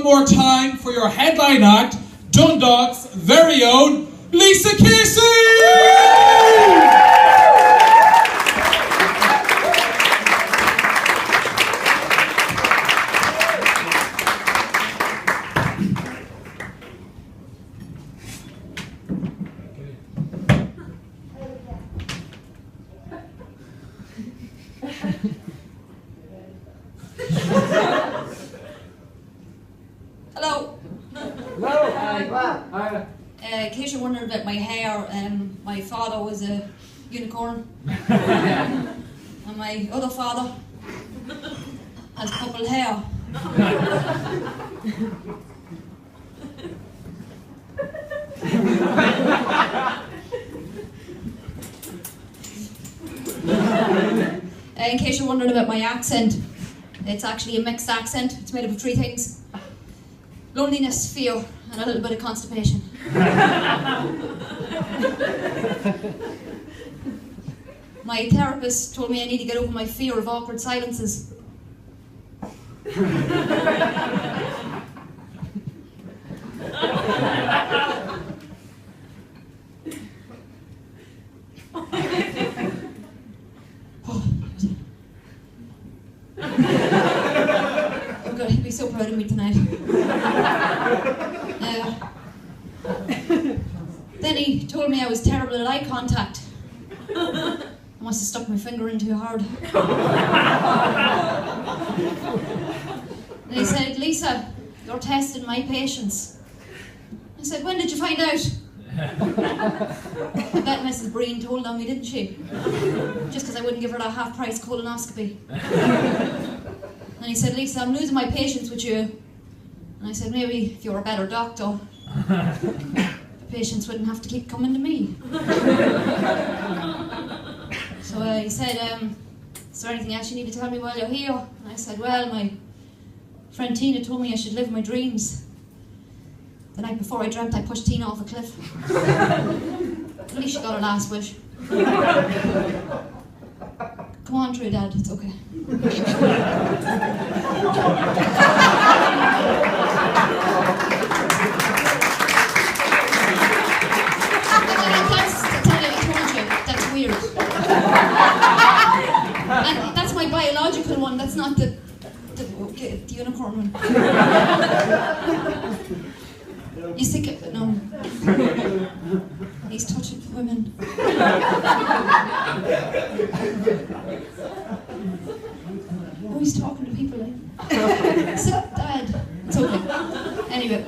more time for your headline act, Dundalk's very own Lisa Casey! Hello. Hello. Hi. In case you're wondering about my hair, my father was a unicorn. And my other father has purple hair. In case you're wondering about my accent, it's actually a mixed accent. It's made up of three things: loneliness, fear, and a little bit of constipation. My therapist told me I need to get over my fear of awkward silences. Oh God, he'd be so proud of me tonight. Then he told me I was terrible at eye contact. I must have stuck my finger in too hard. And he said, "Lisa, you're testing my patience." I said, "When did you find out?" I bet Mrs. Breen told on me, didn't she? Just because I wouldn't give her that half-price colonoscopy. And he said, "Lisa, I'm losing my patience with you." And I said, "Maybe if you were a better doctor, the patients wouldn't have to keep coming to me." So he said, "Is there anything else you need to tell me while you're here?" And I said, "Well, my friend Tina told me I should live my dreams. The night before I dreamt I pushed Tina off a cliff." At least she got her last wish. Come on through, Dad, it's okay. That's weird. And that's my biological one, that's not the unicorn one. He's sick of no. He's touching women. Oh, he's talking to people like, "Sit up, Dad." It's okay. Anyway,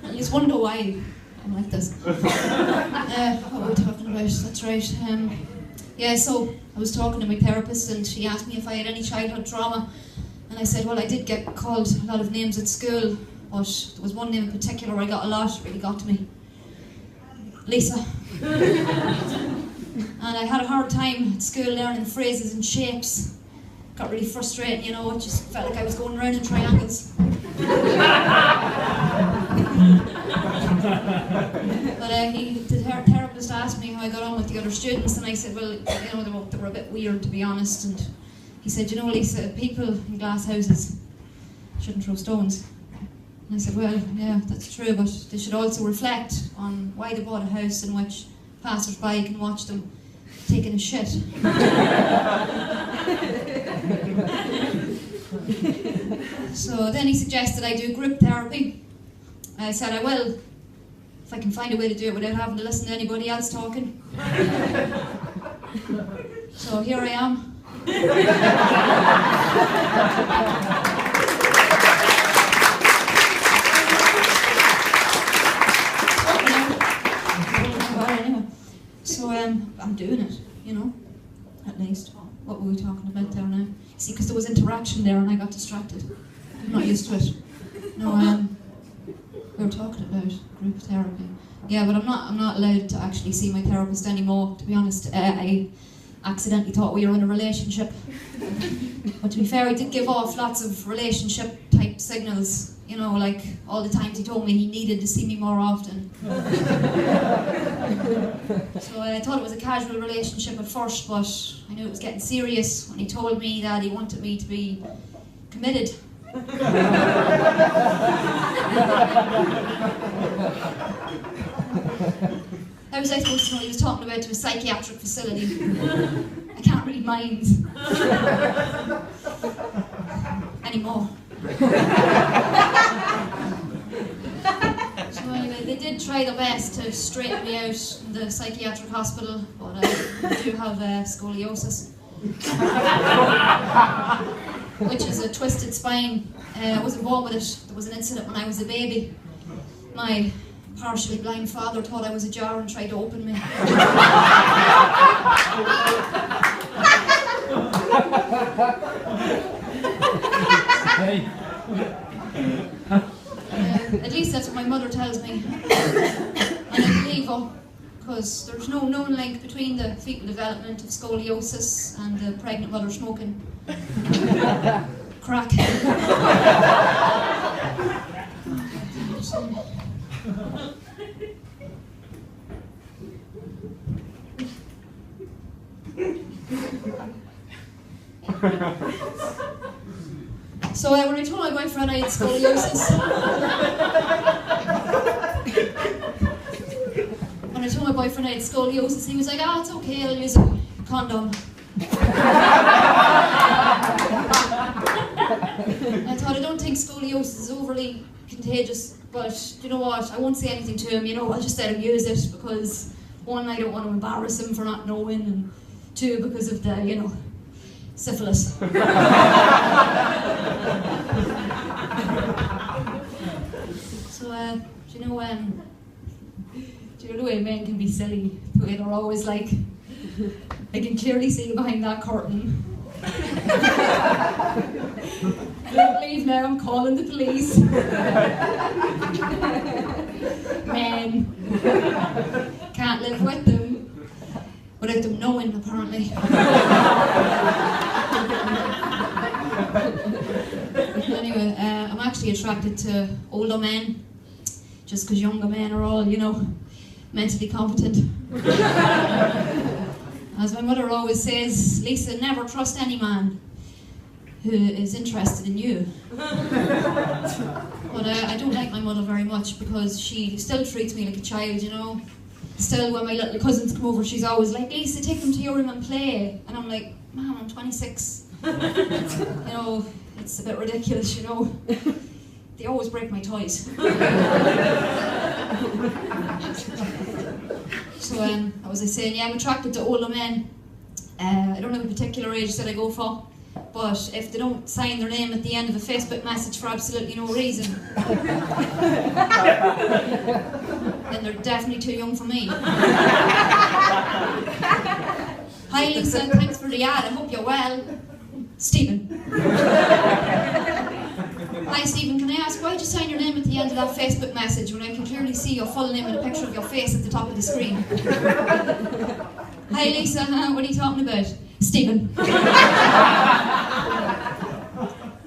you just wonder why I'm like this. What were we talking about? That's right. Yeah, so I was talking to my therapist and she asked me if I had any childhood trauma. And I said, well, I did get called a lot of names at school, but there was one name in particular I got a lot, it really got to me. Lisa. And I had a hard time at school learning phrases and shapes. Got really frustrated, you know, it just felt like I was going around in triangles. But the therapist asked me how I got on with the other students, and I said, well, you know, they were a bit weird, to be honest. And he said, you know, Lisa, people in glass houses shouldn't throw stones. And I said, well, yeah, that's true, but they should also reflect on why they bought a house in which passers-by can watch them taking a shit. So then he suggested I do group therapy. I said I will, if I can find a way to do it without having to listen to anybody else talking. So here I am. So I'm doing it, you know, at least. What were we talking about there now? See, because there was interaction there and I got distracted. I'm not used to it. No, we were talking about group therapy. Yeah, but I'm not allowed to actually see my therapist anymore, to be honest. I accidentally thought we were in a relationship. But to be fair, he did give off lots of relationship type signals, you know, like all the times he told me he needed to see me more often. So I thought it was a casual relationship at first, but I knew it was getting serious when he told me that he wanted me to be committed. How was I supposed to know he was talking about to a psychiatric facility? I can't read minds. Anymore. So anyway, they did try their best to straighten me out in the psychiatric hospital, but I do have scoliosis. Which is a twisted spine. I wasn't born with it. There was an incident when I was a baby. My partially blind father thought I was a jar and tried to open me. At least that's what my mother tells me. And I believe her, because there's no known link between the fetal development of scoliosis and the pregnant mother smoking crack. So when I told my boyfriend I had scoliosis, he was like, "Ah, it's okay, I'll use a condom." I thought, I don't think scoliosis is overly contagious, but you know what, I won't say anything to him, I'll just let him use it, because one, I don't want to embarrass him for not knowing, and two, because of the, syphilis. So, do you know the way men can be silly? The way they're always like, I can clearly see you behind that curtain. Don't leave now, I'm calling the police. Men can't live with them without them knowing, apparently. Anyway, I'm actually attracted to older men, just because younger men are all, mentally competent. As my mother always says, Lisa, never trust any man who is interested in you. But I don't like my mother very much, because she still treats me like a child, Still, when my little cousins come over, she's always like, Lisa, take them to your room and play. And I'm like, Mom, I'm 26. It's a bit ridiculous, They always break my toys. So, I was saying, I'm attracted to older men. I don't have a particular age that I go for, but if they don't sign their name at the end of a Facebook message for absolutely no reason, then they're definitely too young for me. Hi Lisa, thanks for the ad, I hope you're well. Stephen. Hi Stephen, can I ask, why did you sign your name at the end of that Facebook message when I can clearly see your full name and a picture of your face at the top of the screen? Hi Lisa, what are you talking about? Stephen.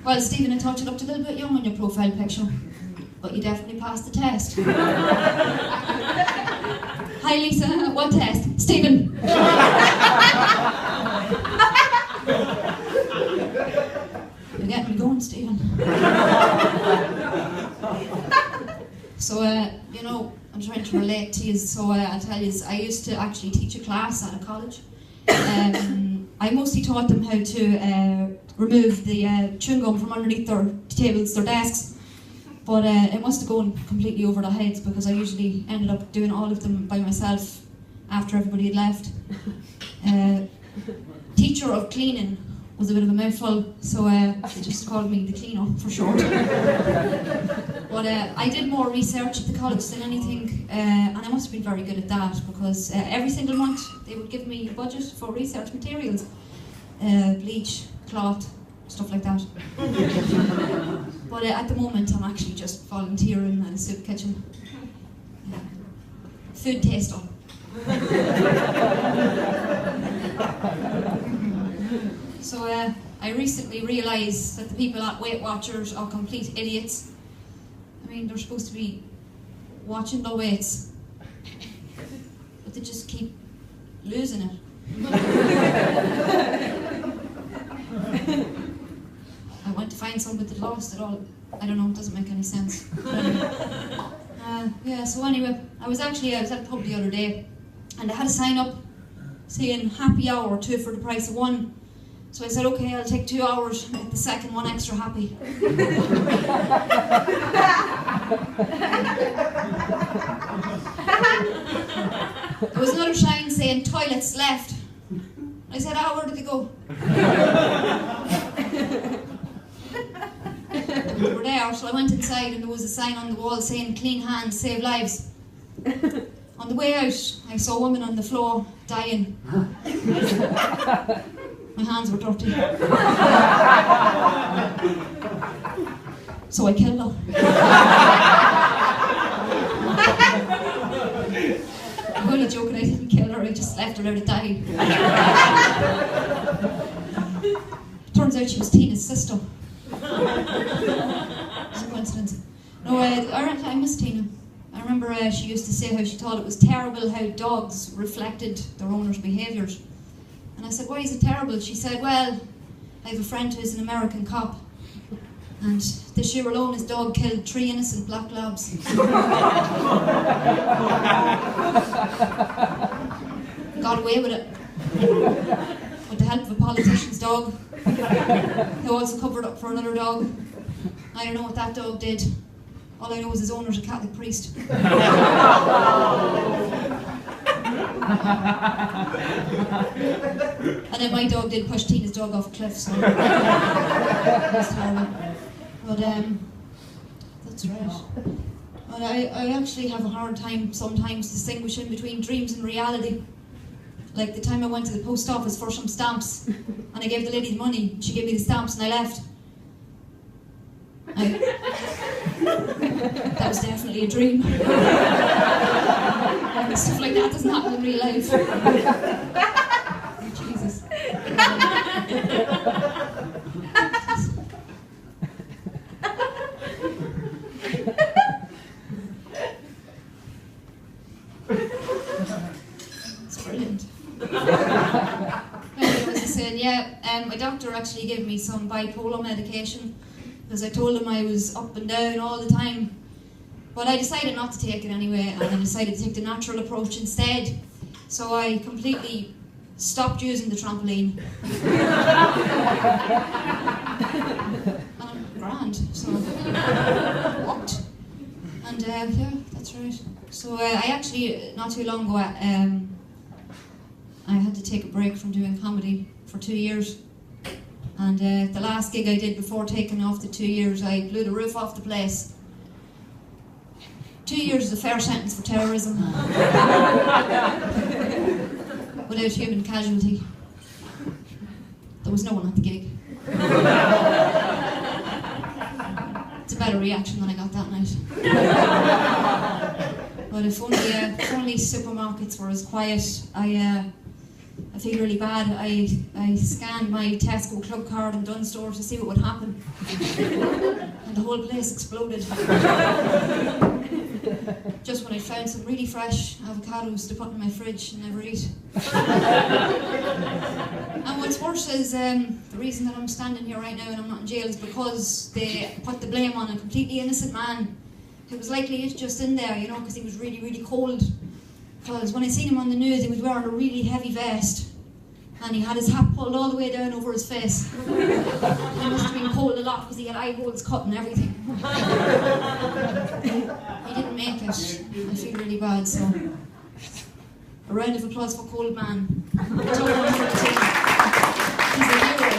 Well Stephen, I thought you looked a little bit young on your profile picture, but you definitely passed the test. Hi Lisa, what test? Stephen. You're getting me going, Stephen. So, I'm trying to relate to you, so I'll tell you, I used to actually teach a class at a college. I mostly taught them how to remove the chewing gum from underneath their tables, their desks, but it must have gone completely over their heads, because I usually ended up doing all of them by myself after everybody had left. Teacher of cleaning was a bit of a mouthful, so they just called me the cleaner for short. But I did more research at the college than anything, and I must have been very good at that, because every single month they would give me a budget for research materials, bleach, cloth, stuff like that. But at the moment I'm actually just volunteering at a soup kitchen. Food taster. So I recently realised that the people at Weight Watchers are complete idiots. I mean, they're supposed to be watching their weights, but they just keep losing it. I went to find somebody that lost it all. I don't know, it doesn't make any sense. Yeah, so anyway, I was at a pub the other day, and they had a sign up saying happy hour, 2 for the price of 1. So I said, okay, I'll take 2 hours, make the second one extra happy. There was another sign saying toilets left. I said, where did they go? They were there, so I went inside and there was a sign on the wall saying clean hands save lives. On the way out, I saw a woman on the floor dying. My hands were dirty. So I killed her. I'm only joking, I didn't kill her, I just left her there to die. Turns out she was Tina's sister. It's a coincidence. No, I miss Tina. I remember she used to say how she thought it was terrible how dogs reflected their owners' behaviours. And I said, why is it terrible? She said, well, I have a friend who's an American cop. And this year alone his dog killed 3 innocent black labs. Got away with it. With the help of a politician's dog, who also covered up for another dog. I don't know what that dog did. All I know is his owner's a Catholic priest. And then my dog did push Tina's dog off a cliff, so that's terrible. But that's right. But I actually have a hard time sometimes distinguishing between dreams and reality. Like the time I went to the post office for some stamps, and I gave the lady the money, she gave me the stamps and I left. That was definitely a dream. Stuff like that doesn't happen in real life. Jesus. It's brilliant. Anyway, was I saying, my doctor actually gave me some bipolar medication because I told him I was up and down all the time. But I decided not to take it anyway, and I decided to take the natural approach instead. So I completely stopped using the trampoline. And I'm grand, so walked. And yeah, that's right. So I actually, not too long ago, I had to take a break from doing comedy for 2 years. And the last gig I did before taking off the 2 years, I blew the roof off the place. 2 years is a fair sentence for terrorism. Without human casualty. There was no one at the gig. It's a better reaction than I got that night. But if only supermarkets were as quiet, I feel really bad. I scanned my Tesco club card in Dunstore to see what would happen. And the whole place exploded. Just when I found some really fresh avocados to put in my fridge and never eat. And what's worse is the reason that I'm standing here right now and I'm not in jail is because they put the blame on a completely innocent man who was likely just in there, you know, because he was really, really cold. Because when I seen him on the news, he was wearing a really heavy vest and he had his hat pulled all the way down over his face. He must have been cold a lot because he had eye holes cut and everything. He didn't make it. I feel really bad, so a round of applause for Cold Man. He's a hero.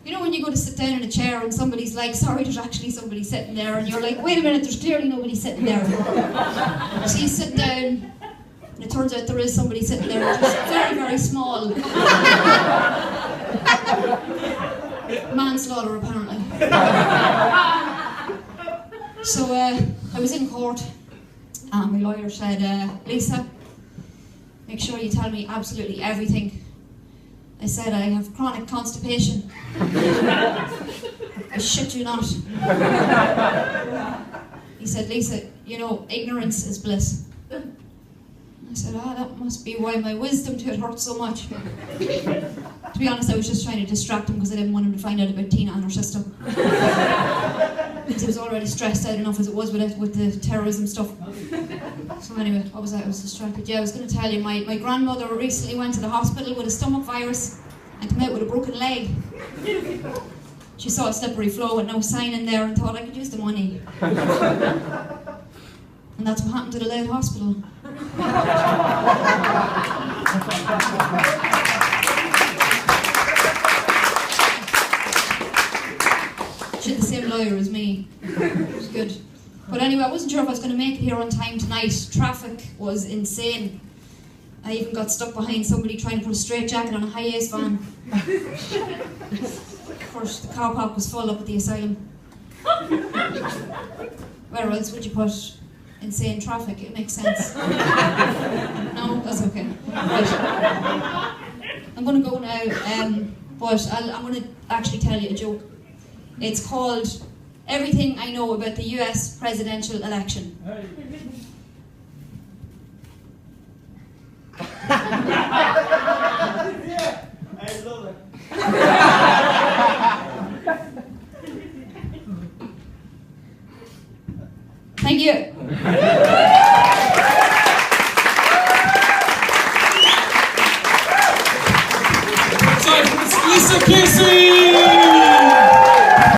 You know when you go to sit down in a chair and somebody's like, sorry, there's actually somebody sitting there, and you're like, wait a minute, there's clearly nobody sitting there. So you sit down, and it turns out there is somebody sitting there, just very, very small. Manslaughter, apparently. So I was in court, and my lawyer said, Lisa, make sure you tell me absolutely everything. I said, I have chronic constipation. I shit you not. He said, Lisa, you know, ignorance is bliss. I said, that must be why my wisdom tooth hurt so much. To be honest, I was just trying to distract him because I didn't want him to find out about Tina and her system. Because he was already stressed out enough as it was with the terrorism stuff. So anyway, what was that? I was distracted. Yeah, I was going to tell you, my grandmother recently went to the hospital with a stomach virus and came out with a broken leg. She saw a slippery floor with no sign in there and thought I could use the money. And that's what happened to the Leigh Hospital. She had the same lawyer as me. It was good. But anyway, I wasn't sure if I was going to make it here on time tonight. Traffic was insane. I even got stuck behind somebody trying to put a straitjacket on a high-ace van. Of course, the car park was full up at the asylum. Where else would you put insane traffic? It makes sense. No, that's okay. Right. I'm going to go now, but I'm going to actually tell you a joke. It's called Everything I Know About the US Presidential Election. I love it. Thank you. Lisa Casey!